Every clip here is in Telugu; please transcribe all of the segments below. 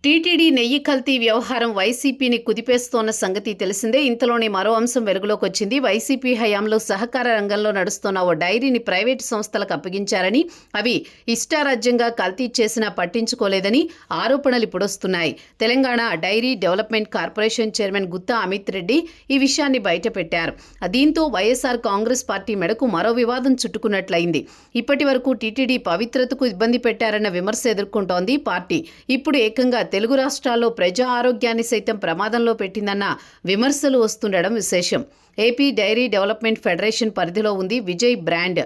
టీటీడీ నెయ్యి కల్తీ వ్యవహారం వైసీపీని కుదిపేస్తోన్న సంగతి తెలిసిందే. ఇంతలోనే మరో అంశం వెలుగులోకి వచ్చింది. వైసీపీ హయాంలో సహకార రంగంలో నడుస్తున్న ఓ డైరీని ప్రైవేటు సంస్థలకు అప్పగించారని, అవి ఇష్టారాజ్యంగా కల్తీ చేసినా పట్టించుకోలేదని ఆరోపణలు ఇప్పుడొస్తున్నాయి. Telangana dairy development corporation chairman Gutta Amit Reddy ఈ విషయాన్ని బయటపెట్టారు. దీంతో వైఎస్ఆర్ కాంగ్రెస్ పార్టీ మెడకు మరో వివాదం చుట్టుకున్నట్లయింది. ఇప్పటి వరకు టీటీడీ పవిత్రతకు ఇబ్బంది పెట్టారన్న విమర్శ ఎదుర్కొంటోంది పార్టీ. ఇప్పుడు ఏకంగా తెలుగు రాష్ట్రాల్లో ప్రజా ఆరోగ్యాన్ని సైతం ప్రమాదంలో పెట్టిందన్న విమర్శలు వస్తుండడం విశేషం. ఏపీ డైరీ డెవలప్మెంట్ ఫెడరేషన్ పరిధిలో ఉంది విజయ్ బ్రాండ్.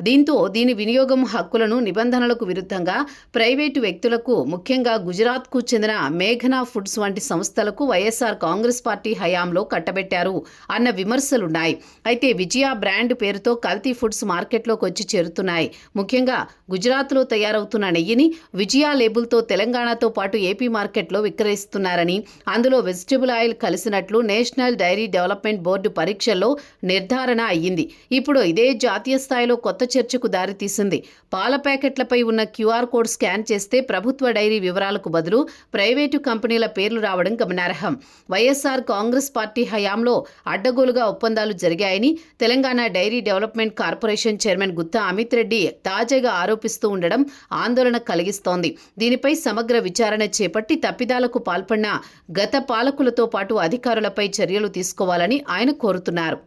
దీంతో దీని వినియోగం హక్కులను నిబంధనలకు విరుద్ధంగా ప్రైవేటు వ్యక్తులకు, ముఖ్యంగా గుజరాత్కు చెందిన మేఘనా ఫుడ్స్ వంటి సంస్థలకు వైఎస్ఆర్ కాంగ్రెస్ పార్టీ హయాంలో కట్టబెట్టారు అన్న విమర్శలున్నాయి. అయితే విజయ బ్రాండ్ పేరుతో కల్తీ ఫుడ్స్ మార్కెట్లోకి వచ్చి చేరుతున్నాయి. ముఖ్యంగా గుజరాత్లో తయారవుతున్న నెయ్యిని విజయ లేబుల్తో తెలంగాణతో పాటు ఏపీ మార్కెట్లో విక్రయిస్తున్నారని, అందులో వెజిటబుల్ ఆయిల్ కలిసినట్లు నేషనల్ డైరీ డెవలప్మెంట్ బోర్డు పరీక్షల్లో నిర్ధారణ అయ్యింది. ఇప్పుడు ఇదే జాతీయ స్థాయిలో కొత్త చర్చకు దారితీసింది. పాల ప్యాకెట్లపై ఉన్న క్యూఆర్ కోడ్ స్కాన్ చేస్తే ప్రభుత్వ డైరీ వివరాలకు బదులు ప్రైవేటు కంపెనీల పేర్లు రావడం గమనార్హం. వైఎస్ఆర్ కాంగ్రెస్ పార్టీ హయాంలో అడ్డగోలుగా ఒప్పందాలు జరిగాయని Telangana dairy development corporation chairman Gutta Amit Reddy తాజాగా ఆరోపిస్తూ ఉండడం ఆందోళన కలిగిస్తోంది. దీనిపై సమగ్ర విచారణ చేపట్టి తప్పిదాలకు పాల్పడిన గత పాలకులతో పాటు అధికారులపై చర్యలు తీసుకోవాలని ఆయన కోరుతున్నారు.